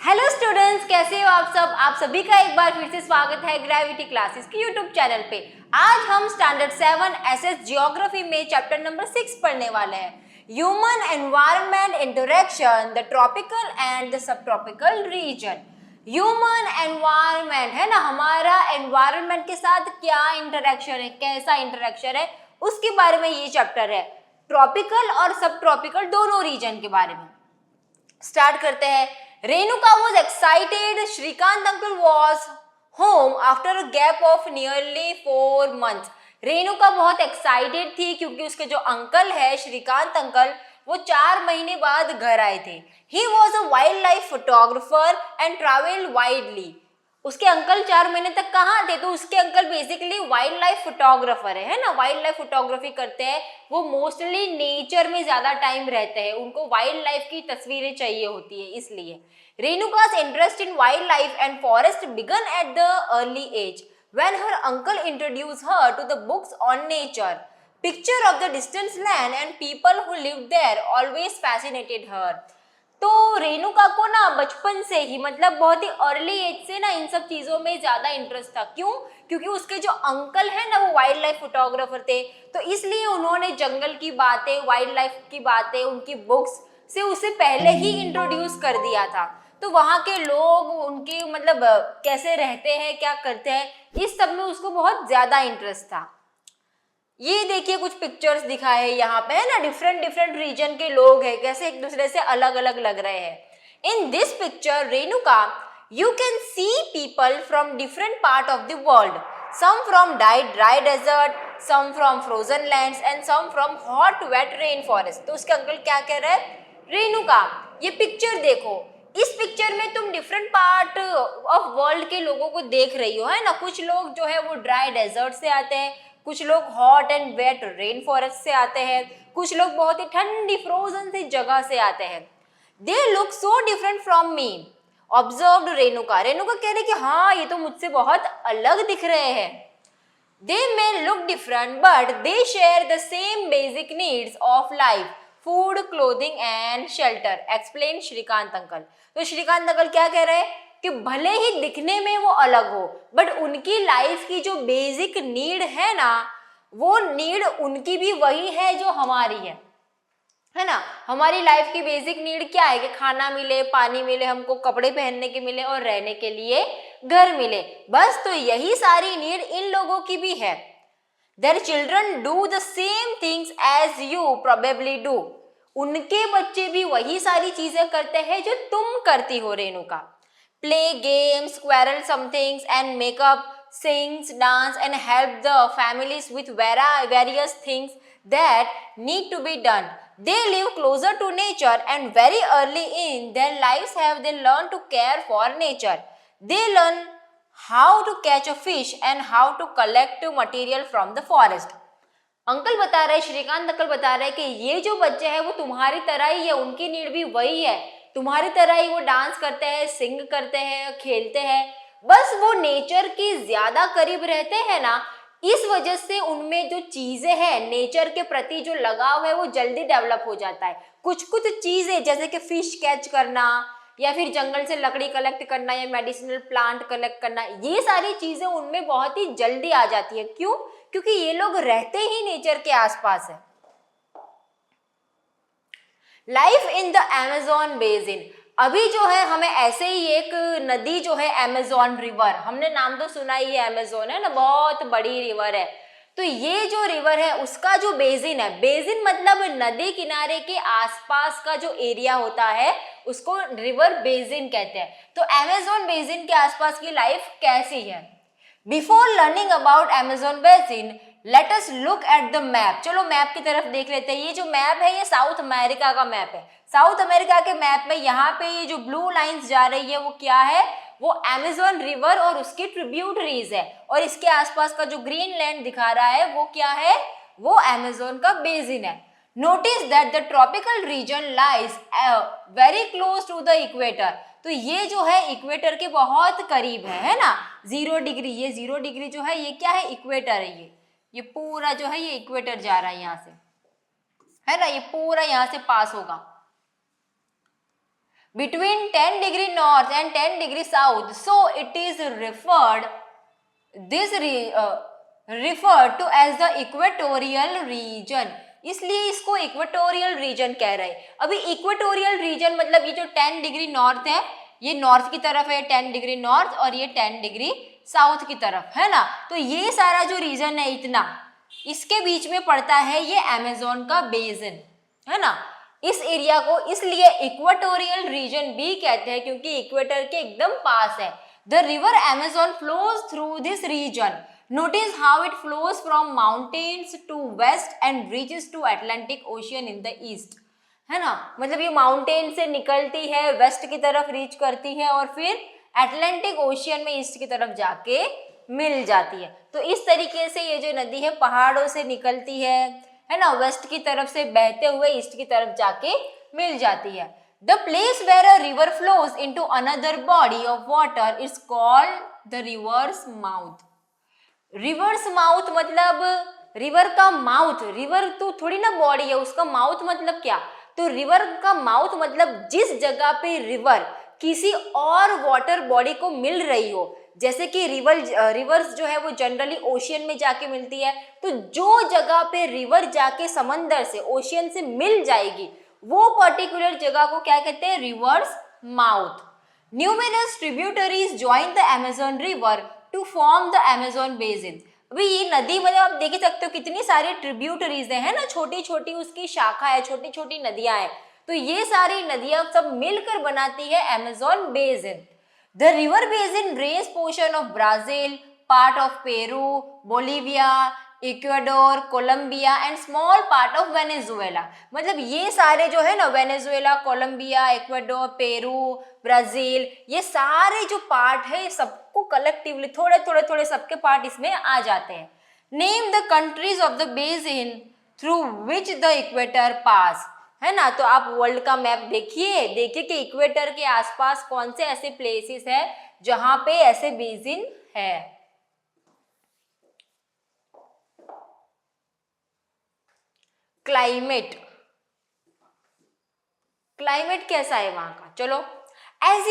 Hello students, कैसे हो आप सब। आप सभी का एक बार फिर से स्वागत है ग्रेविटी क्लासेस के यूट्यूब चैनल पे। आज हम स्टैंडर्ड 7 एसएस जियोग्राफी में चैप्टर नंबर 6 पढ़ने वाले हैं। Human environment interaction, the tropical and the sub tropical region. Human environment है ना, हमारा एनवायरनमेंट के साथ क्या इंटरेक्शन है, कैसा इंटरेक्शन है, उसके बारे में ये चैप्टर है। ट्रॉपिकल और सब ट्रॉपिकल दोनों रीजन के बारे में स्टार्ट करते हैं। Renuka was excited. Shrikant uncle was home after a gap of nearly 4 months. Renuka बहुत एक्साइटेड थी क्योंकि उसके जो अंकल है श्रीकांत अंकल, वो 4 महीने बाद घर आए थे। He was a wildlife photographer and traveled widely. उसके अंकल 4 महीने तक कहाँ थे, तो उसके uncle basically wild life photographer है ना, वाइल्ड लाइफ फोटोग्राफी करते हैं। वो मोस्टली नेचर में ज्यादा टाइम रहते हैं, उनको वाइल्ड लाइफ की तस्वीरें चाहिए होती है। इसलिए रेणुका's interest in wildlife and forest began at the early age when her uncle introduced her to the books on nature. Picture of the distant land and people who lived there always fascinated her. तो रेणुका को ना बचपन से ही, मतलब बहुत ही early as से ना इन सब चीज़ों में ज़्यादा इंटरेस्ट था। क्यों? क्योंकि उसके जो अंकल हैं ना वो वाइल्ड लाइफ फोटोग्राफर थे, तो इसलिए उन्होंने जंगल की बातें, वाइल्ड लाइफ की बातें उनकी बुक्स से उसे पहले ही इंट्रोड्यूस कर दिया था। तो वहाँ के लोग उनके मतलब कैसे रहते हैं, क्या करते हैं, इस सब में उसको बहुत ज़्यादा इंटरेस्ट था। ये देखिए कुछ पिक्चर्स दिखाए हैं यहाँ पे, है ना, डिफरेंट रीजन के लोग हैं, कैसे एक दूसरे से अलग अलग लग रहे हैं। In this picture Renuka you can see people from different part of the world, some from dry desert, some from frozen lands and some from hot wet rain forest. तो उसके अंकल क्या कह रहे हैं, रेणुका ये पिक्चर देखो, इस पिक्चर में तुम डिफरेंट पार्ट ऑफ वर्ल्ड के लोगों को देख रही हो, है ना। कुछ लोग जो है वो ड्राई डेजर्ट से आते हैं, कुछ लोग hot and wet rain forest से आते हैं, कुछ लोग बहुत ही ठंडी फ्रोजन सी जगह से आते हैं। They look so different from me observed Renuka. Renuka कह रहे कि हाँ ये तो मुझसे बहुत अलग दिख रहे हैं। They may look different but they share the same basic needs of life, food, clothing and shelter, explain Shrikant uncle. तो श्रीकांत अंकल क्या कह रहे हैं कि भले ही दिखने में वो अलग हो, बट उनकी लाइफ की जो बेसिक नीड है ना, वो नीड उनकी भी वही है जो हमारी है ना। हमारी लाइफ की बेसिक नीड क्या है कि खाना मिले, पानी मिले, हमको कपड़े पहनने के मिले और रहने के लिए घर मिले, बस। तो यही सारी नीड इन लोगों की भी है। Their children do the same things as you probably do. उनके बच्चे भी वही सारी चीजें करते हैं जो तुम करती हो Renuka. Play games, quarrel some things and make up, sings, dance and help the families with various things that need to be done. They live closer to nature and very early in their lives have they learned to care for nature. They learn how to catch a fish and how to collect material from the forest. Uncle बता रहे, Shrikant uncle बता रहे कि ये जो बच्चे हैं वो तुम्हारी तरह ही है, उनकी नीड भी वही है, तुम्हारी तरह ही वो डांस करते हैं, सिंग करते हैं, खेलते हैं, बस वो नेचर के ज्यादा करीब रहते हैं ना, इस वजह से उनमें जो चीजें हैं नेचर के प्रति जो लगाव है वो जल्दी डेवलप हो जाता है। कुछ कुछ चीजें जैसे कि फिश कैच करना या फिर जंगल से लकड़ी कलेक्ट करना या मेडिसिनल प्लांट कलेक्ट करना, ये सारी चीजें उनमें बहुत ही जल्दी आ जाती है। क्यों? क्योंकि ये लोग रहते ही नेचर के आसपास है। Life in the Amazon basin, अभी जो है हमें ऐसे ही एक नदी जो है अमेज़न रिवर, हमने नाम तो सुना ही है, अमेज़न है ना, बहुत बड़ी रिवर है। तो ये जो रिवर है उसका जो बेसिन है, बेसिन मतलब नदी किनारे के आसपास का जो एरिया होता है उसको रिवर बेसिन कहते हैं। तो अमेज़न बेसिन के आसपास की लाइफ कैसी है? Before learning about Amazon basin let us look at the map. चलो मैप की तरफ देख लेते हैं। ये जो मैप है ये साउथ अमेरिका का मैप है। साउथ अमेरिका के मैप में यहाँ पे ये जो ब्लू लाइंस जा रही है वो क्या है? वो अमेज़न रिवर और उसकी ट्रिब्यूटरीज है, और इसके आसपास का जो ग्रीन लैंड दिखा रहा है वो क्या है? वो अमेज़न का बेसिन है। Notice that the tropical region lies very close to the equator. तो ये जो है इक्वेटर के बहुत करीब है ना, 0 डिग्री, ये 0 डिग्री जो है ये क्या है? इक्वेटर है। ये पूरा जो है ये इक्वेटर जा रहा है यहाँ से, है ना, ये पूरा यहाँ से पास होगा। between 10 degree north and 10 degree south, so it is referred to as the equatorial region. इसलिए इसको इक्वेटोरियल रीजन कह रहे हैं। अभी इक्वेटोरियल रीजन मतलब ये जो 10 डिग्री नॉर्थ है, ये नॉर्थ की तरफ है 10 डिग्री नॉर्थ, और ये 10 डिग्री साउथ की तरफ है ना। तो ये सारा जो रीजन है इतना, इसके बीच में पड़ता है ये अमेज़न का बेसिन, है ना। इस एरिया को इसलिए इक्वेटोरियल रीजन भी कहते हैं क्योंकि इक्वेटर के एकदम पास है। The river Amazon flows through this region. Notice how it flows from mountains to west and reaches to Atlantic Ocean in the east, है ना। मतलब ये माउंटेन से निकलती है, वेस्ट की तरफ रीच करती है और फिर एटलांटिक ओशियन में ईस्ट की तरफ जाके मिल जाती है। तो इस तरीके से ये जो नदी है पहाड़ों से निकलती है ना, वेस्ट की तरफ से बहते हुए ईस्ट की तरफ जाके मिल जाती है। The place where a river flows into another body of water is called the river's mouth. Reverse mouth मतलब रिवर का माउथ, रिवर तो थोड़ी ना बॉडी है, उसका माउथ मतलब क्या, तो रिवर का माउथ मतलब जिस जगह पे रिवर किसी और वाटर बॉडी को मिल रही हो। जैसे कि रिवर्स जो है वो जनरली ओशियन में जाके मिलती है, तो जो जगह पे रिवर जाके समंदर से ओशियन से मिल जाएगी वो पर्टिकुलर जगह को क्या कहते हैं, river's mouth. Numerous tributaries join the Amazon river to form the Amazon basin. अभी ये नदी मतलब आप देख सकते हो कितनी सारी ट्रिब्यूटरीज है ना, छोटी छोटी उसकी शाखा है, छोटी छोटी नदियां हैं, तो ये सारी नदियां सब मिलकर बनाती है Amazon basin. The river basin drains portion of Brazil, part of Peru, Bolivia, Ecuador, Colombia and small part of Venezuela. मतलब ये सारे जो है ना, Venezuela, Colombia, Ecuador, Peru, Brazil, ये सारे जो पार्ट है सबको कलेक्टिवली थोड़े थोड़े थोड़े सबके पार्ट इसमें आ जाते हैं। Name the countries of the basin through which the equator pass, है ना। तो आप वर्ल्ड का मैप देखिए कि इक्वेटर के आसपास कौन से ऐसे प्लेसेस है जहां पे ऐसे बेसिन है। क्लाइमेट कैसा है वहां का, चलो। As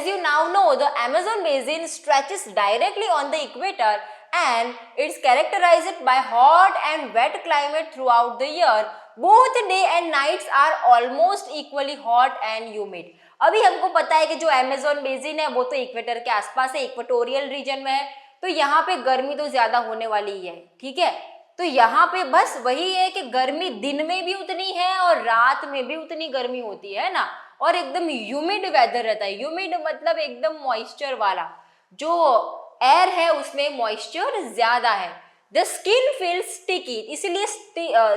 you now know, the Amazon basin stretches directly on the equator and it's characterized by hot and wet climate throughout the year. Both day and nights are almost equally hot and humid. अभी हमको पता है कि जो Amazon basin है वो तो equator के आसपास है, इक्वेटोरियल रीजन में है, तो यहाँ पे गर्मी तो ज्यादा होने वाली ही है, ठीक है। तो यहाँ पे बस वही है कि गर्मी दिन में भी उतनी है और रात में भी उतनी गर्मी होती है ना, और एकदम ह्यूमिड वेदर रहता है। ह्यूमिड मतलब एकदम मॉइस्चर वाला, जो एयर है उसमें मॉइस्चर ज्यादा है। द स्किन फील्स स्टिकी, इसलिए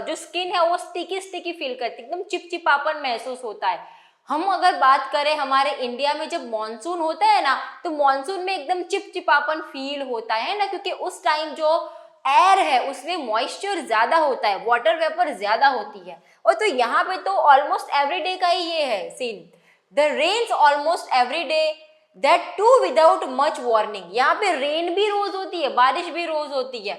जो स्किन है वो स्टिकी फील करती है, एकदम चिपचिपापन महसूस होता है। हम अगर बात करें हमारे इंडिया में जब मॉनसून होता है ना, तो मॉनसून में एकदम चिपचिपापन फील होता है ना, क्योंकि उस टाइम जो एयर है उसमें मॉइस्चर ज्यादा होता है, वाटर वेपर ज्यादा होती है। और तो यहाँ पे तो ऑलमोस्ट एवरीडे का ही ये है scene. The rains almost every day, that too without much warning. यहाँ पे रेन भी रोज होती है, बारिश भी रोज होती है।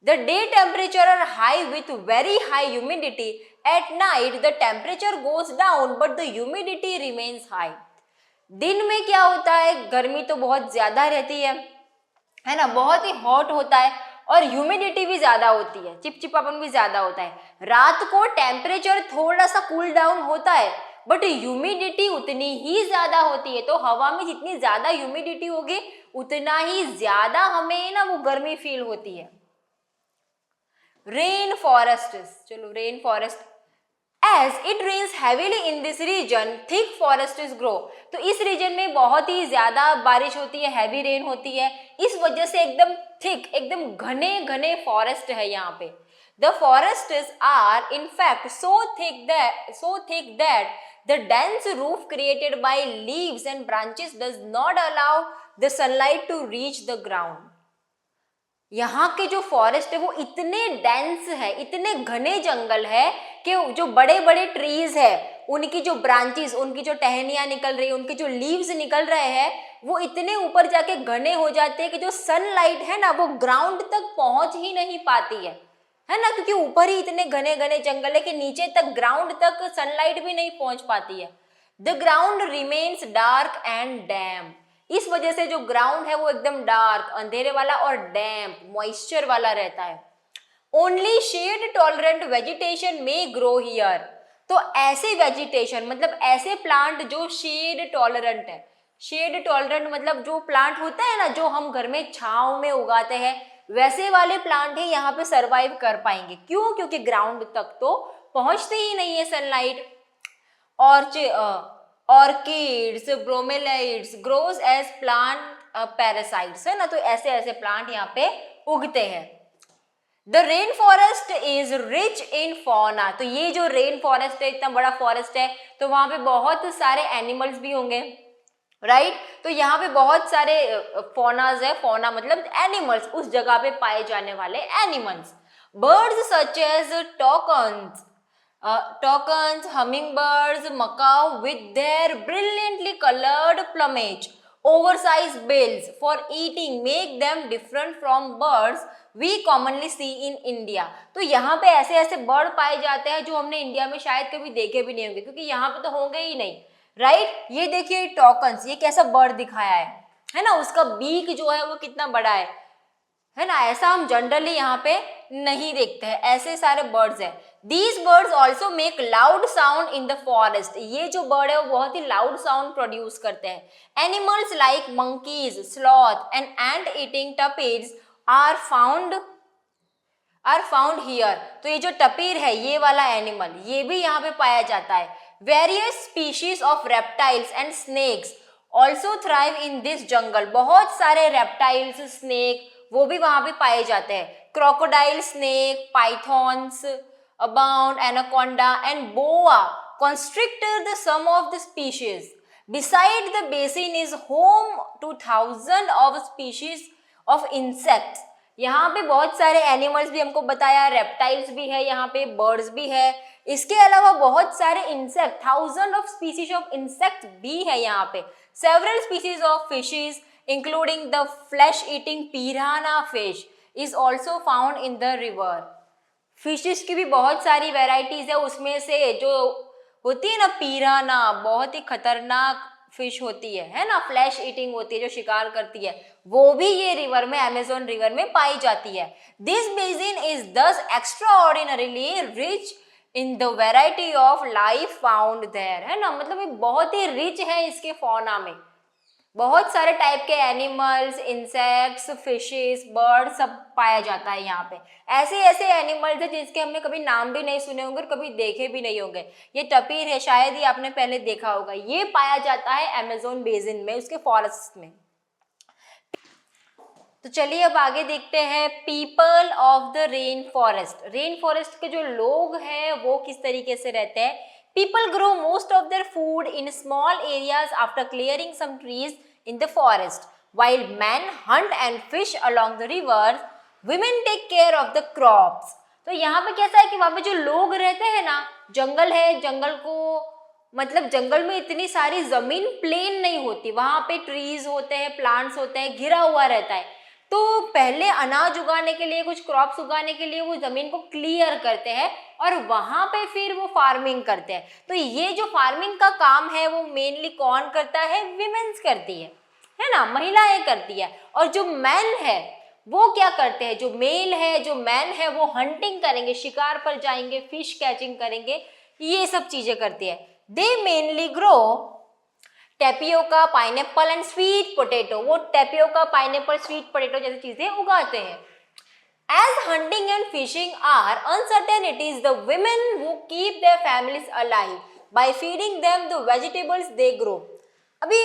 The day temperature are high with very high humidity, at night the temperature goes down but the humidity remains high. दिन में क्या होता है, गर्मी तो बहुत ज्यादा रहती है ना, बहुत ही हॉट होता है और ह्यूमिडिटी भी ज्यादा होती है, चिपचिपापन भी ज्यादा होता है। रात को टेम्परेचर थोड़ा सा कूल डाउन होता है बट ह्यूमिडिटी उतनी ही ज्यादा होती है। तो हवा में जितनी ज्यादा ह्यूमिडिटी होगी उतना ही ज्यादा हमें ना वो गर्मी फील होती है। रेन फॉरेस्ट, चलो rain forest, As it rains heavily in this region, thick forests grow. तो इस रीजन में बहुत ही ज्यादा बारिश होती है, हैवी रेन होती है, इस वजह से एकदम थिक, एकदम घने घने फॉरेस्ट है यहाँ पे। The forests are in fact so thick that the dense roof created by leaves and branches does not allow the sunlight to reach the ground. यहाँ के जो फॉरेस्ट है वो इतने डेंस है, इतने घने जंगल है कि जो बड़े बड़े ट्रीज है उनकी जो ब्रांचेस, उनकी जो टहनियाँ निकल रही है, उनके जो लीव्स निकल रहे हैं वो इतने ऊपर जाके घने हो जाते हैं कि जो सनलाइट है ना वो ग्राउंड तक पहुंच ही नहीं पाती है ना, क्योंकि ऊपर ही इतने घने घने जंगल है कि नीचे तक ग्राउंड तक सनलाइट भी नहीं पहुंच पाती है। The ground remains dark and damp, इस वजह से जो ग्राउंड है वो एकदम डार्क, अंधेरे वाला और डैम्प, मॉइस्चर वाला रहता है। ओनली शेड टॉलरेंट वेजिटेशन में ग्रो हियर, तो ऐसे वेजिटेशन मतलब ऐसे प्लांट जो शेड टॉलरेंट है, शेड टॉलरेंट मतलब जो प्लांट होता है ना जो हम घर में छांव में उगाते हैं, वैसे वाले प्लांट ही यहाँ पे सरवाइव कर पाएंगे। क्यों? क्योंकि ग्राउंड तक तो पहुंचते ही नहीं है sunlight. Orchids, bromeliads grows as plant parasites, है ना, तो ऐसे ऐसे प्लांट यहाँ पे उगते हैं। The rain forest is rich in fauna, तो ये जो रेन फॉरेस्ट है, इतना बड़ा फॉरेस्ट है, तो वहां पे बहुत सारे एनिमल्स भी होंगे, राइट तो यहाँ पे बहुत सारे फौनाज है, फौना मतलब एनिमल्स, उस जगह पे पाए जाने वाले animals. Birds such as toucans, hummingbirds, macaw with their brilliantly colored plumage, oversized bills for eating make them different from birds we commonly see in India। तो यहाँ पे ऐसे ऐसे बर्ड पाए जाते हैं जो हमने इंडिया में शायद कभी देखे भी नहीं होंगे, क्योंकि यहाँ पे तो होंगे ही नहीं, राइट ये देखिए टॉकन्स, ये कैसा बर्ड दिखाया है ना, उसका बीक जो है वो कितना बड़ा है ना, ऐसा हम जनरली यहाँ पे नहीं देखते हैं, ऐसे सारे बर्ड्स हैं। These birds also make loud sound in the forest, ये जो बर्ड है वो बहुत ही लाउड साउंड प्रोड्यूस करते हैं। Animals like monkeys, sloth and ant eating tapirs are found here, तो ये जो टपीर है ये वाला एनिमल ये भी यहाँ पे पाया जाता है। Various species of reptiles and snakes also thrive in this jungle, बहुत सारे reptiles, snake वो भी वहां पे पाए जाते हैं। Crocodile, snake, pythons abound, anaconda and boa constrictor the some of the species. Beside the basin is home to thousands of species of insects, यहाँ पे बहुत सारे एनिमल्स भी हमको बताया, रेप्टाइल्स भी है यहाँ पे, बर्ड्स भी है, इसके अलावा बहुत सारे insect, thousand of species of insect भी है यहाँ पे। Several species of fishes including the flesh eating piranha fish is also found in the river। Fishes की भी बहुत सारी वेराइटीज है, उसमें से जो होती है ना पिराना, बहुत ही खतरनाक फिश होती है ना, फ्लैश ईटिंग होती है, जो शिकार करती है, वो भी ये रिवर में, अमेज़न रिवर में पाई जाती है। This basin is thus extraordinarily rich in the variety of life found there, है ना, मतलब ये बहुत ही रिच है इसके फौना में, बहुत सारे टाइप के एनिमल्स, इंसेक्ट्स, फिशेस, बर्ड सब पाया जाता है यहाँ पे। ऐसे ऐसे एनिमल्स हैं जिसके हमने कभी नाम भी नहीं सुने होंगे और कभी देखे भी नहीं होंगे। ये टपीर है, शायद ही आपने पहले देखा होगा, ये पाया जाता है अमेज़न बेसिन में, उसके फॉरेस्ट में। तो चलिए अब आगे देखते हैं people of the rain forest. Rain forest के जो लोग हैं वो किस तरीके से रहते हैं। People grow most of their food in small areas after clearing some trees in the forest. While men hunt and fish along the rivers, women take care of the crops. तो यहाँ पे कैसा है कि वहाँ पे जो लोग रहते हैं ना, जंगल है, जंगल को मतलब जंगल में इतनी सारी जमीन प्लेन नहीं होती, वहाँ पे ट्रीज होते हैं, प्लांट्स होते हैं, घिरा हुआ रहता है। तो पहले अनाज उगाने के लिए, कुछ क्रॉप्स उगाने के लिए वो जमीन को क्लियर करते हैं और वहां पे फिर वो फार्मिंग करते हैं। तो ये जो फार्मिंग का काम है वो मेनली कौन करता है? विमेन्स करती है ना, महिलाएं करती है। और जो मैन है वो क्या करते हैं? जो मेल है, जो मैन है वो हंटिंग करेंगे, शिकार पर जाएंगे, फिश कैचिंग करेंगे, ये सब चीजें करती है। दे mainly grow tapioca, pineapple and sweet potato, वो टेपियोका, पाइनएप्पल, स्वीट पोटैटो जैसी चीजें उगाते हैं। As hunting and fishing are uncertain, it is the women who keep their families alive by feeding them the vegetables they grow। अभी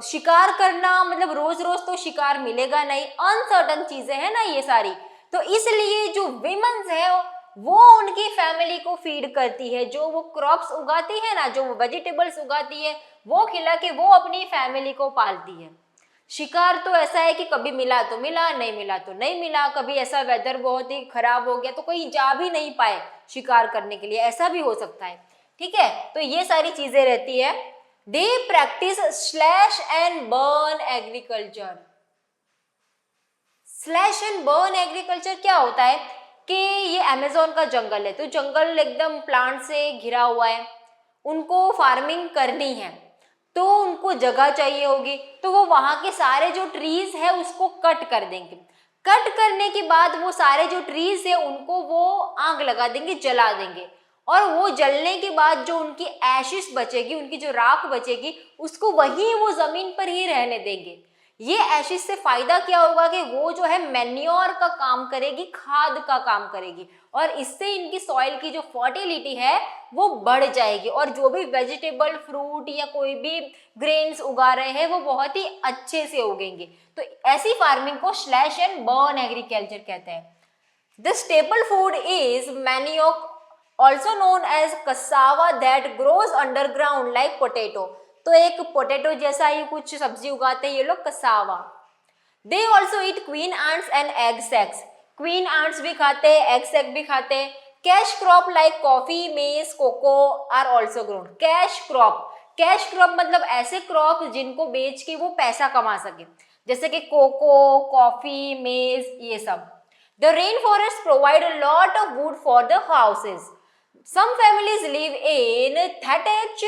शिकार करना मतलब रोज रोज तो शिकार मिलेगा नहीं, अनसर्टन चीजें हैं ना ये सारी, तो इसलिए जो विमेन्स है वो उनकी फैमिली को फीड करती है। जो वो क्रॉप्स उगाती है ना, जो वो वेजिटेबल्स उगाती है, वो खिला के वो अपनी फैमिली को पालती है। शिकार तो ऐसा है कि कभी मिला तो मिला, नहीं मिला तो नहीं मिला, कभी ऐसा वेदर बहुत ही खराब हो गया तो कोई जा भी नहीं पाए शिकार करने के लिए, ऐसा भी हो सकता है। ठीक है, तो ये सारी चीजें रहती है। They practice slash and burn agriculture. Slash and burn agriculture क्या होता है कि ये अमेज़न का जंगल है, तो जंगल एकदम प्लांट से घिरा हुआ है उनको फार्मिंग करनी है तो उनको जगह चाहिए होगी, तो वो वहाँ के सारे जो ट्रीज है उसको कट कर देंगे। कट करने के बाद वो सारे जो ट्रीज है उनको वो आग लगा देंगे, जला देंगे, और वो जलने के बाद जो उनकी एशिस बचेगी, उनकी जो राख बचेगी, उसको वहीं वो जमीन पर ही रहने देंगे। ये एशिस से फायदा क्या होगा कि वो जो है मैन्योर का काम करेगी, खाद का काम करेगी, और इससे इनकी सॉइल की जो फर्टिलिटी है वो बढ़ जाएगी, और जो भी वेजिटेबल, फ्रूट या कोई भी ग्रेन्स उगा रहे हैं वो बहुत ही अच्छे से उगेंगे। तो ऐसी फार्मिंग को स्लैश एंड बर्न एग्रीकल्चर कहते हैं। The staple food is manioc, also known as cassava, that grows underground like potato. तो एक पोटैटो जैसा ही कुछ सब्जी उगाते हैं ये लोग, cassava. They also eat queen ants and egg sacs. Queen ants भी खाते हैं, एग सैक भी खाते हैं। Cash crop like coffee, maize, cocoa are also grown. Cash crop मतलब ऐसे क्रॉप जिनको बेच के वो पैसा कमा सके, जैसे कि कोको, कॉफी, मेज, ये सब। The rainforests provide a lot of wood for the houses. Some families live in thatched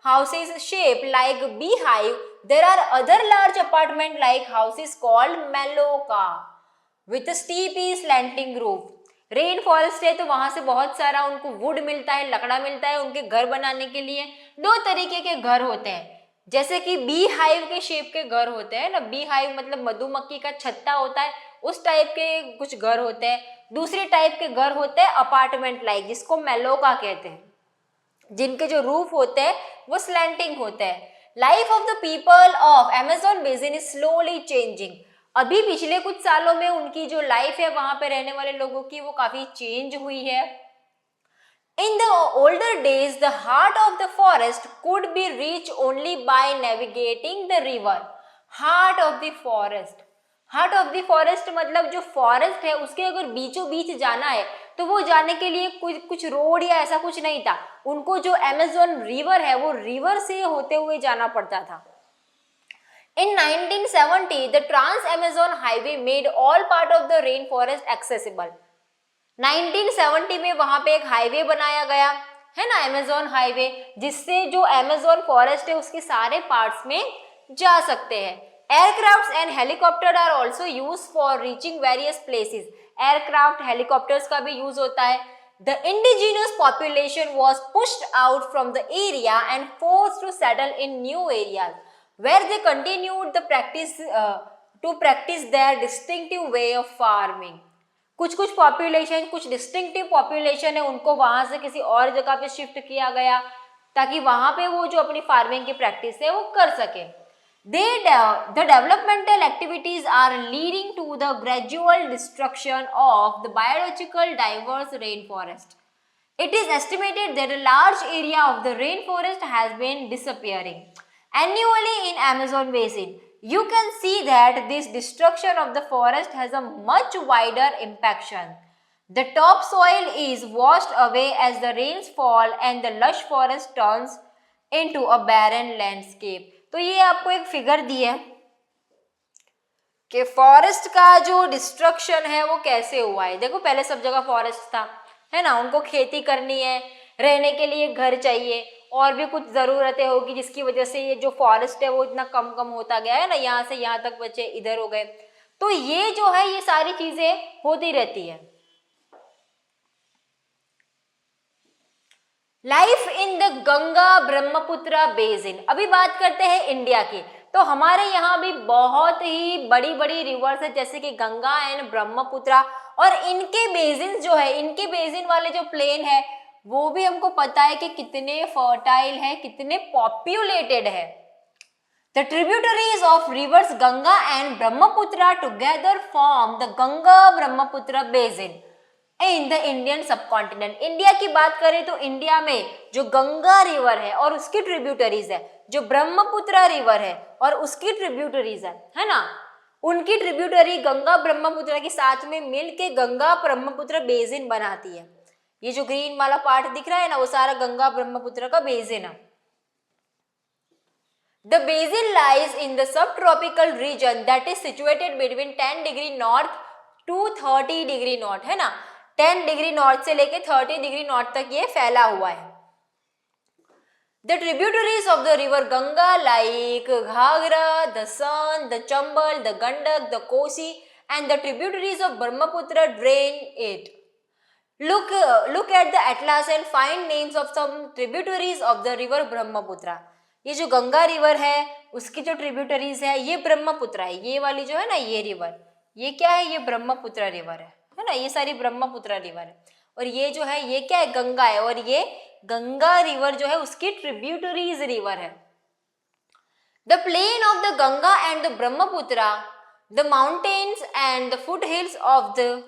houses shaped like beehive. There are other large apartment like houses called maloca with a steep slanting roof. Rain forest है तो वहां से बहुत सारा उनको would मिलता है, लकड़ा मिलता है उनके घर बनाने के लिए। दो तरीके के घर होते हैं, जैसे कि बी हाइव के शेप के घर होते हैं ना, बी हाइव मतलब मधुमक्खी का छत्ता होता है, उस टाइप के कुछ घर होते हैं। दूसरे टाइप के घर होते हैं अपार्टमेंट लाइक, जिसको मेलोका कहते हैं, जिनके जो रूफ होते हैं वो स्लैंटिंग होते हैं। Life of the people of Amazon basin is slowly changing. अभी पिछले कुछ सालों में उनकी जो लाइफ है वहां पे रहने वाले लोगों की वो काफी चेंज हुई है। In the older days, the heart of the forest could be reached only by navigating the river. Heart of the forest मतलब जो फॉरेस्ट है उसके अगर बीचों बीच जाना है तो वो जाने के लिए कुछ रोड या ऐसा कुछ नहीं था, उनको जो अमेज़न रिवर है वो रिवर से होते हुए जाना पड़ता था। In 1970, the Trans-Amazon Highway made all part of the rainforest accessible. 1970 में वहां पे एक हाईवे बनाया गया है ना, अमेज़न हाईवे, जिससे जो अमेज़न फॉरेस्ट है उसके सारे पार्ट्स में जा सकते हैं। Aircrafts and helicopter are also use for reaching various places. Aircraft, helicopters का भी यूज होता है। The indigenous population was pushed out from the area and forced to settle in new areas where they continued the practice to practice their distinctive way of farming. कुछ population, कुछ distinctive population है, उनको वहां से किसी और जगह पे शिफ्ट किया गया ताकि वहां पे वो जो अपनी फार्मिंग की प्रैक्टिस है वो कर सके। The developmental activities are leading to the gradual destruction of the biological diverse rainforest. It is estimated that a large area of the rainforest has been disappearing annually in Amazon basin. You can see that this destruction of the forest has a much wider impact. The topsoil is washed away as the rains fall and the lush forest turns into a barren landscape. तो ये आपको एक figure दी है कि forest का जो destruction है वो कैसे हुआ है। देखो पहले सब जगह फॉरेस्ट था, है ना, उनको खेती करनी है, रहने के लिए घर चाहिए और भी कुछ ज़रूरतें होगी, जिसकी वजह से ये जो फॉरेस्ट है वो इतना कम होता गया है ना, यहाँ से यहाँ तक बचे, इधर हो गए। तो ये जो है ये सारी चीजें होती रहती है। Life in the Ganga Brahmaputra basin. अभी बात करते हैं इंडिया की। तो हमारे यहाँ भी बहुत ही बड़ी बड़ी रिवर्स है, जैसे कि गंगा एंड ब्रह्मपुत्र, और इनके बेसिन जो है, इनके बेसिन वाले जो प्लेन है वो भी हमको पता है कि कितने फर्टाइल है, कितने पॉपुलेटेड है। The tributaries of rivers Ganga and Brahmaputra together form the Ganga-Brahmaputra basin in the Indian subcontinent. India की बात करें तो इंडिया में जो गंगा रिवर है और उसकी ट्रिब्यूटरीज है, जो ब्रह्मपुत्र रिवर है और उसकी ट्रिब्यूटरीज है ना, उनकी ट्रिब्यूटरी गंगा ब्रह्मपुत्र के साथ में मिलके गंगा ब्रह्मपुत्र बेसिन बनाती है। ये जो ग्रीन वाला पार्ट दिख रहा है ना वो सारा गंगा ब्रह्मपुत्र का बेसिन है। The basin lies in the subtropical region that is situated between 10 degree north to 30 degree north, है ना, 10 डिग्री नॉर्थ से लेके 30 डिग्री नॉर्थ तक ये फैला हुआ है। The tributaries of the river Ganga like Ghagra, the Son, the Chambal, the Gandak, the Kosi and the tributaries of Brahmaputra drain it. Look at the atlas and find names of some tributaries of the river Brahmaputra. ये जो Ganga river है उसकी जो tributaries है ये ब्रह्मपुत्र है, ये वाली जो है ना ये रिवर, ये क्या है, ये ब्रह्मपुत्र रिवर है ना, ये सारी ब्रह्मपुत्र रिवर है। और ये जो है ये क्या है, गंगा है, और ये गंगा रिवर जो है उसकी ट्रिब्यूटरीज रिवर है। The plain of the Ganga and the Brahmaputra, the mountains and the foot hills of the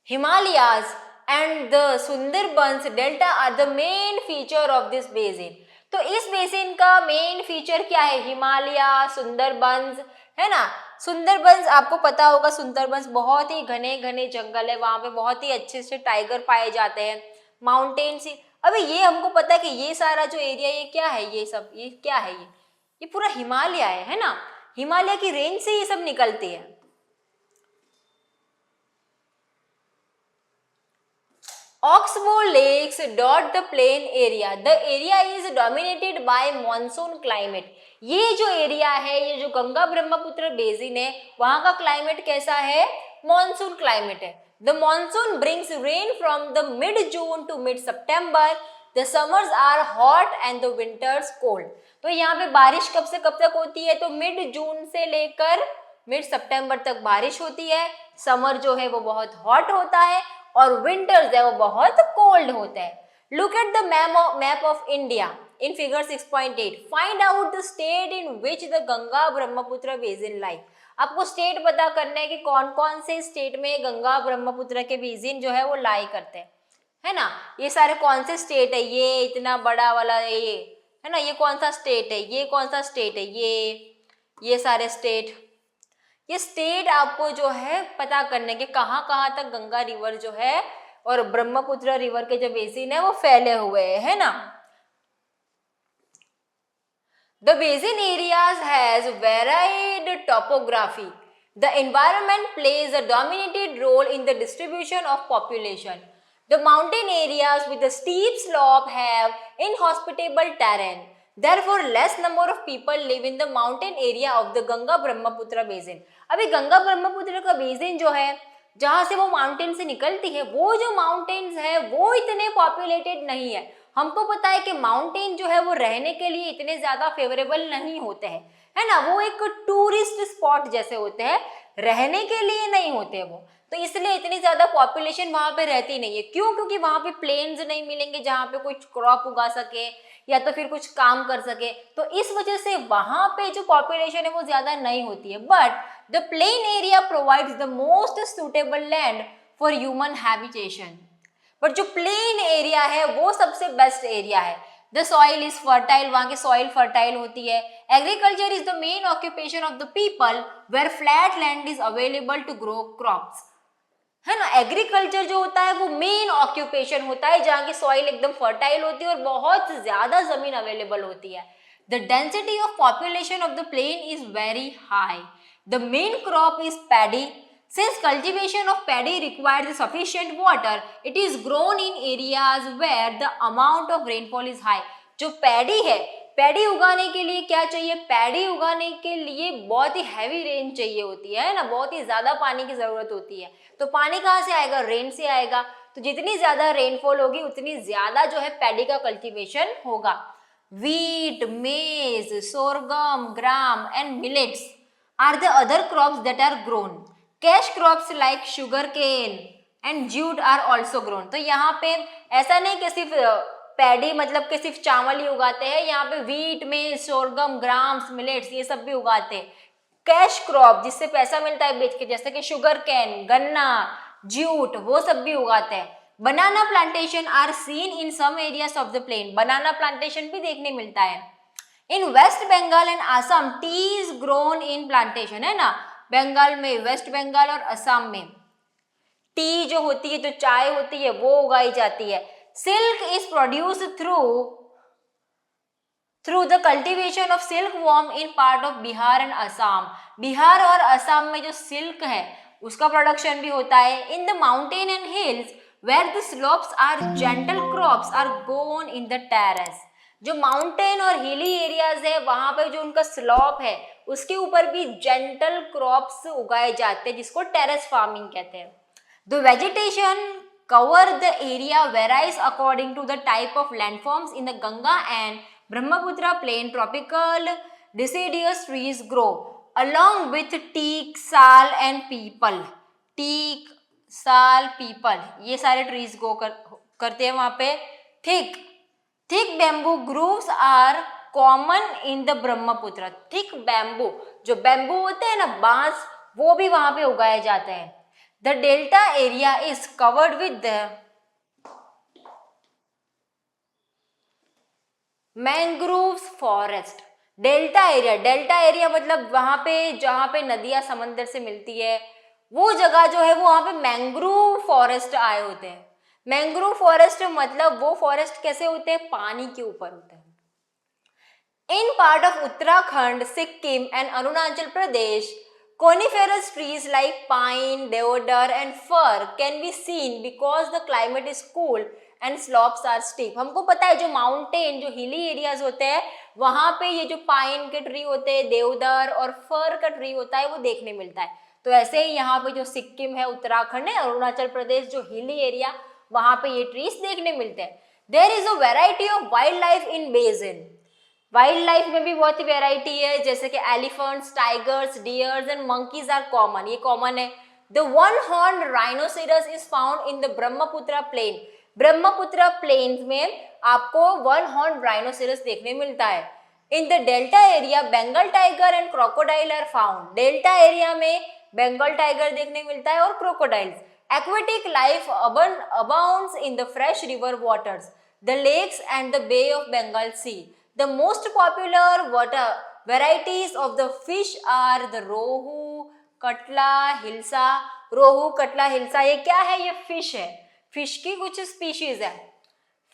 Himalayas and the Sundarbans delta are the main feature of this basin. तो इस बेसिन का मेन फीचर क्या है, हिमालय, सुंदरबंस है ना। सुंदरबंस आपको पता होगा, सुंदरबंस बहुत ही घने घने जंगल है, वहां पे बहुत ही अच्छे से टाइगर पाए जाते हैं, माउंटेन्स। अबे ये हमको पता है कि ये सारा जो एरिया ये क्या है, ये सब ये क्या है, ये पूरा हिमालय है ना, हिमालय की रेंज से ये सब निकलती है। Oxbow lakes dot the plain area. The area is dominated by monsoon climate. ये जो एरिया है, ये जो गंगा ब्रह्मपुत्र बेसिन है, वहां का क्लाइमेट कैसा है, मॉनसून क्लाइमेट है। The monsoon brings rain from the mid June to mid September. The summers are hot and the winters cold. तो यहाँ पे बारिश कब से कब तक होती है, तो मिड जून से लेकर मिड सितंबर तक बारिश होती है। समर जो है वो बहुत हॉट होता है और विंटर्स है वो बहुत कोल्ड होता है। Look at the map of India in figure 6.8, find out the state in which the Ganga Brahmaputra basin lie. आपको स्टेट पता करना है कि कौन कौन से स्टेट में गंगा ब्रह्मपुत्र के बेसिन जो है वो लाई करते हैं, है ना। ये सारे कौन से स्टेट है, ये इतना बड़ा वाला ये है ना, ये कौन सा स्टेट है, ये कौन सा स्टेट है, ये सारे स्टेट, ये स्टेट आपको जो है पता करने के कहाँ कहाँ तक गंगा रिवर जो है और ब्रह्मपुत्र रिवर के जो बेसिन है वो फैले हुए है ना। The basin areas has varied topography. The environment plays a dominated role in the distribution of population. The mountain areas with the steep slope have inhospitable terrain, therefore less number of people live in the mountain area of the Ganga Brahmaputra basin. अभी गंगा ब्रह्मपुत्र का basin जो है जहां से वो mountain से निकलती है, वो जो माउंटेन्स है वो इतने पॉपुलेटेड नहीं है। हमको पता है कि माउंटेन जो है वो रहने के लिए इतने ज्यादा फेवरेबल नहीं होते हैं, है ना, वो एक टूरिस्ट स्पॉट जैसे होते हैं, रहने के लिए नहीं होते वो, तो इसलिए इतनी ज्यादा पॉपुलेशन वहां पे रहती नहीं है। क्यों? क्योंकि वहां पे प्लेन्स नहीं मिलेंगे जहाँ पे कोई क्रॉप उगा सके या तो फिर कुछ काम कर सके, तो इस वजह से वहां पे जो पॉपुलेशन है वो ज्यादा नहीं होती है। But the plain area provides the most suitable land for human habitation. But जो प्लेन एरिया है वो सबसे बेस्ट एरिया है। द सॉइल इज फर्टाइल, वहां की सॉइल फर्टाइल होती है। Agriculture is the main occupation of the people where flat land is available to grow crops, है ना। एग्रीकल्चर जो होता है वो मेन ऑक्यूपेशन होता है जहाँ की सॉइल एकदम फर्टाइल होती है और बहुत ज्यादा जमीन अवेलेबल होती है। The density of population of the plain is very high. The main crop is paddy. Since cultivation of paddy requires sufficient water, it is grown in areas where the amount of rainfall is high. जो paddy है, paddy उगाने के लिए क्या चाहिए, paddy उगाने के लिए बहुत ही हैवी रेन चाहिए होती है ना, बहुत ही ज्यादा पानी की जरूरत होती है। तो पानी कहाँ से आएगा, रेन से आएगा। तो जितनी ज्यादा रेनफॉल होगी उतनी ज्यादा जो है पैडी का कल्टीवेशन होगा। Wheat, maize, sorghum, gram and millets are the other crops that are grown. Cash crops like sugar cane and jute are also grown. तो यहाँ पे ऐसा नहीं कि सिर्फ पैडी मतलब कि सिर्फ चावल ही उगाते हैं, यहाँ पे वीट में सोरगम, ग्राम्स, मिलेट्स ये सब भी उगाते हैं। कैश क्रॉप जिससे पैसा मिलता है बेच के, जैसे कि शुगर कैन, गन्ना, जूट, वो सब भी उगाते हैं। Banana plantation are seen in some areas of the plain. Banana plantation भी देखने मिलता है। In West Bengal and Assam tea is grown in plantation, है ना। बंगाल में, वेस्ट बंगाल और असम में टी जो होती है, जो चाय होती है वो उगाई जाती है। Silk is produce through the cultivation of silk worm in part of Bihar and Assam. Bihar और असम में जो सिल्क है उसका प्रोडक्शन भी होता है। In the mountain and hills where the slopes are gentle crops are grown in the terrace. जो mountain और हिली एरियाज है वहां पे जो उनका स्लॉप है उसके ऊपर भी जेंटल क्रॉप्स उगाए जाते हैं जिसको टेरेस फार्मिंग कहते हैं. The vegetation cover the area varies according to the type of landforms. In the Ganga and Brahmaputra plain tropical deciduous trees grow along with teak, sal and peepal. teak, sal, peepal ये सारे trees grow करते हैं वहाँ पे. thick bamboo groves are common in the Brahmaputra. thick bamboo जो bamboo होते हैं ना बांस वो भी वहाँ पे उगाए जाते हैं. The delta area is covered with the mangroves forest. Delta area मतलब वहां पे जहां पे नदियां समंदर से मिलती है वो जगह जो है वो वहां पे मैंग्रोव फॉरेस्ट आए होते हैं. मैंग्रोव फॉरेस्ट मतलब वो फॉरेस्ट कैसे होते हैं, पानी के ऊपर होते हैं. In part of Uttarakhand, Sikkim and Arunachal Pradesh, coniferous trees like pine, deodar and fir can be seen because the climate is cool and slopes are steep. हमको पता है जो माउंटेन जो हिली एरियाज होते हैं वहां पे ये जो पाइन के ट्री होते हैं, देवदार और फर का ट्री होता है वो देखने मिलता है. तो ऐसे ही यहाँ पे जो सिक्किम है, उत्तराखंड है, अरुणाचल प्रदेश जो हिली एरिया वहां पे ये ट्रीज देखने मिलते हैं. There is a variety of wildlife in basin. Wildlife में भी बहुत ही वेराइटी है जैसे कि elephants, tigers, deers and monkeys are common. ये कॉमन है. The one horn rhinoceros is found in the Brahmaputra plain. Brahmaputra plains में आपको वन हॉर्न राइनोसेरस देखने मिलता है. In the delta area Bengal tiger and crocodile are found. Delta area में Bengal tiger देखने मिलता है और crocodiles. Aquatic life abounds in the fresh river waters, the lakes and the bay of Bengal sea. The most popular water varieties of the fish are the rohu, कटला, हिल्सा. रोहू, कटला, हिल्सा ये क्या है, ये fish है. फिश की कुछ स्पीशीज है.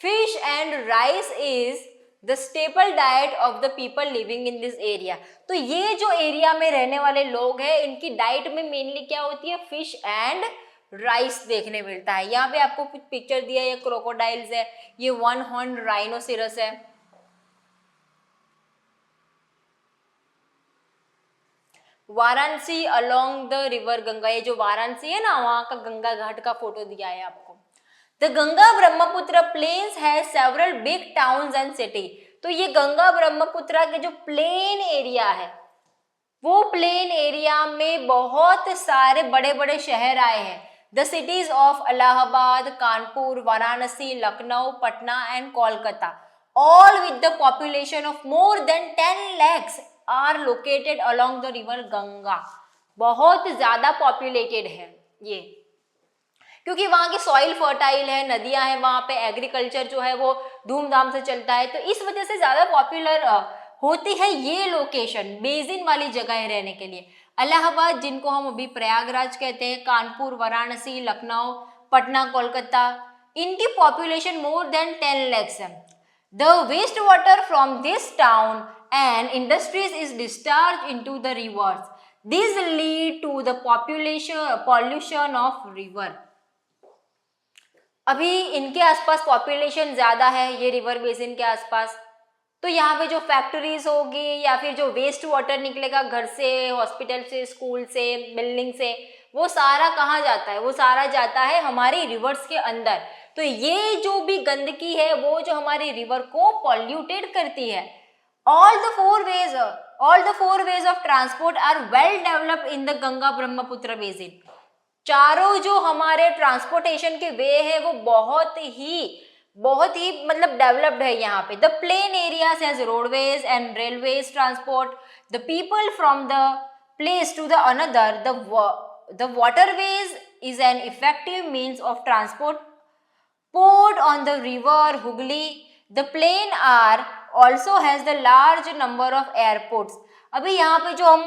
Fish and rice is the staple diet of the people living in this area. तो ये जो एरिया में रहने वाले लोग हैं इनकी डाइट में मेनली क्या होती है, फिश एंड राइस देखने मिलता है. यहाँ पे आपको कुछ पिक्चर दिया है, ये क्रोकोडाइल्स है, ये वन हॉर्न राइनोसेरस है. Varanasi along the river Ganga, ये जो वाराणसी है ना वहां का गंगा घाट का फोटो दिया है आपको. The Ganga Brahmaputra plains has several big towns and city. तो ये गंगा ब्रह्मपुत्र के जो प्लेन एरिया है वो प्लेन एरिया में बहुत सारे बड़े बड़े शहर आए हैं. The cities of Allahabad, Kanpur, Varanasi, Lucknow, Patna and Kolkata, all with the population of more than 10 lakhs are located along the river Ganga. बहुत ज्यादा पॉपुलेटेड है ये क्योंकि वहां की सॉइल फर्टाइल है, नदियां हैं वहां पे, एग्रीकल्चर जो है वो धूमधाम से चलता है. तो इस वजह से ज्यादा पॉपुलर होती है ये लोकेशन बेसिन वाली जगह रहने के लिए. इलाहाबाद जिनको हम अभी प्रयागराज कहते हैं, कानपुर, वाराणसी, लखनऊ, पटना, कोलकाता, इनकी पॉपुलेशन मोर देन 10 lakhs है. The waste water from this town and industries is discharged into the rivers. These lead to the pollution of river. अभी इनके आसपास पॉपुलेशन ज्यादा है ये रिवर बेसिन के आसपास, तो यहाँ पे जो फैक्ट्रीज होगी या फिर जो वेस्ट वाटर निकलेगा घर से, हॉस्पिटल से, स्कूल से, बिल्डिंग से, वो सारा कहाँ जाता है, वो सारा जाता है हमारी रिवर्स के अंदर. तो ये जो भी गंदगी है वो जो हमारी रिवर को पॉल्यूटेड करती है. All the four ways of transport are well developed in the Ganga Brahmaputra basin. चारों जो हमारे ट्रांसपोर्टेशन के वे है वो बहुत ही मतलब डेवलप्ड है यहाँ पे. The plain areas has roadways and railways transport the people from the place to the another. The waterways is an effective means of transport. Port on the river Hooghly. The plain are also has the large number of airports. अभी यहाँ पे जो हम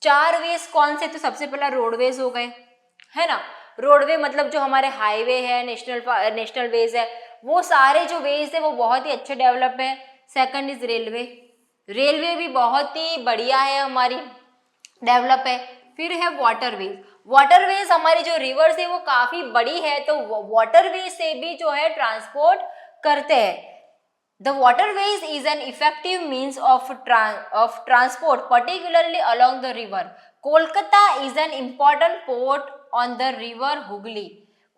4 veg कौन से, तो सबसे पहला रोडवेज हो गए है ना. रोडवे मतलब जो हमारे हाईवे है, नेशनल वेज है, वो सारे जो वेज है वो बहुत ही अच्छे डेवलप है. सेकंड इज रेलवे भी बहुत ही बढ़िया है, हमारी डेवलप है. फिर है वाटरवेज। वाटरवेज हमारी जो रिवर्स है वो काफी बड़ी है, तो वाटरवेज से भी जो है ट्रांसपोर्ट करते हैं। The waterways is an effective means of transport, particularly along the river. Kolkata is an important port on the river Hooghly.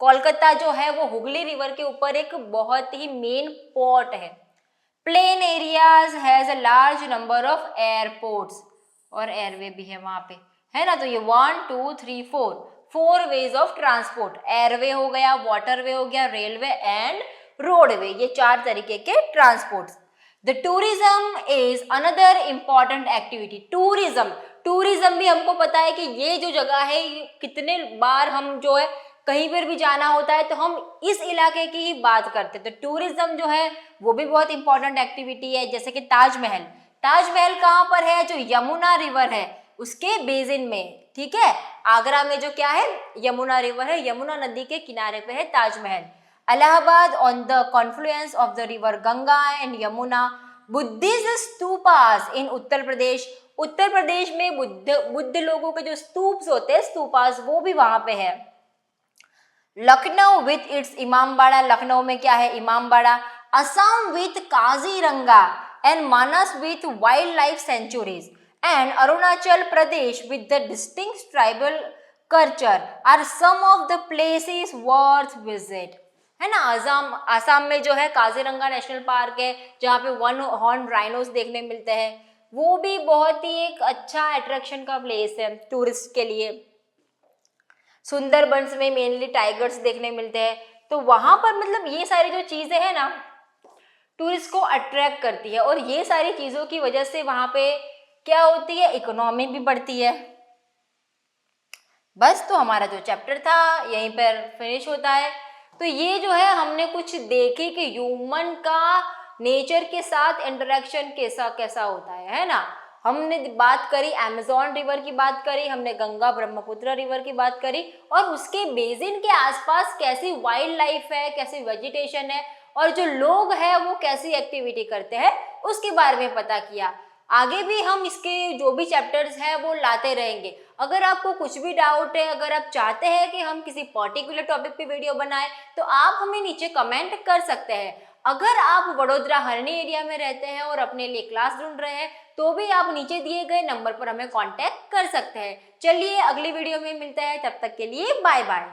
Kolkata जो है वो हुगली रिवर के ऊपर एक बहुत ही मेन पोर्ट है। Plain areas has a large number of airports, और airway भी है वहां पे, है ना। तो ये 1 2 3 4 वेज ऑफ ट्रांसपोर्ट, एयरवे हो गया, वाटरवे हो गया, रेलवे एंड रोडवे, ये 4 तरीके के transport. The tourism is another important activity. Tourism भी हमको पता है कि ये जो जगह है, कितने बार हम जो है कहीं पर भी जाना होता है तो हम इस इलाके की ही बात करते हैं। तो टूरिज्म जो है वो भी बहुत इंपॉर्टेंट एक्टिविटी है। जैसे कि ताजमहल कहाँ पर है? जो यमुना रिवर है उसके बेसिन में, ठीक है। आगरा में जो क्या है, यमुना रिवर है, यमुना नदी के किनारे पे है Taj Mahal. Allahabad on the confluence of the river Ganga and Yamuna. Buddhist stupas in Uttar Pradesh में बुद्ध लोगों के जो स्तूप्स होते हैं, स्तूपास, वो भी वहां पे है। लखनऊ विथ इट्स इमामबाड़ा, लखनऊ में क्या है? Imambara. Assam with Kaziranga and Manas with wildlife sanctuaries, and Arunachal Pradesh with the distinct tribal culture are some of the places worth visit, है ना। आसाम में जो है काजीरंगा नेशनल पार्क है, जहाँ पे 1 हॉर्न राइनोस देखने मिलते हैं, वो भी बहुत ही एक अच्छा अट्रैक्शन का प्लेस है टूरिस्ट के लिए। सुंदरबंस में मेनली टाइगर्स देखने मिलते हैं, तो वहां पर मतलब ये सारी जो चीजें हैं ना, टूरिस्ट को अट्रैक्ट करती है, और ये सारी चीजों की वजह से वहां पे क्या होती है, इकोनॉमी भी बढ़ती है। बस, तो हमारा जो चैप्टर था यहीं पर फिनिश होता है। तो ये जो है हमने कुछ देखे कि ह्यूमन का नेचर के साथ इंटरेक्शन कैसा कैसा होता है ना। हमने बात करी अमेज़न रिवर की बात करी, हमने गंगा ब्रह्मपुत्र रिवर की बात करी, और उसके बेसिन के आसपास कैसी वाइल्ड लाइफ है, कैसी वेजिटेशन है, और जो लोग हैं वो कैसी एक्टिविटी करते हैं उसके बारे में पता किया। आगे भी हम इसके जो भी चैप्टर्स हैं वो लाते रहेंगे। अगर आपको कुछ भी डाउट है, अगर आप चाहते हैं कि हम किसी पर्टिकुलर टॉपिक पे वीडियो बनाएं, तो आप हमें नीचे कमेंट कर सकते हैं। अगर आप वडोदरा हरणी एरिया में रहते हैं और अपने लिए क्लास ढूंढ रहे हैं, तो भी आप नीचे दिए गए नंबर पर हमें कांटेक्ट कर सकते हैं। चलिए अगली वीडियो में मिलते हैं, तब तक के लिए बाय बाय।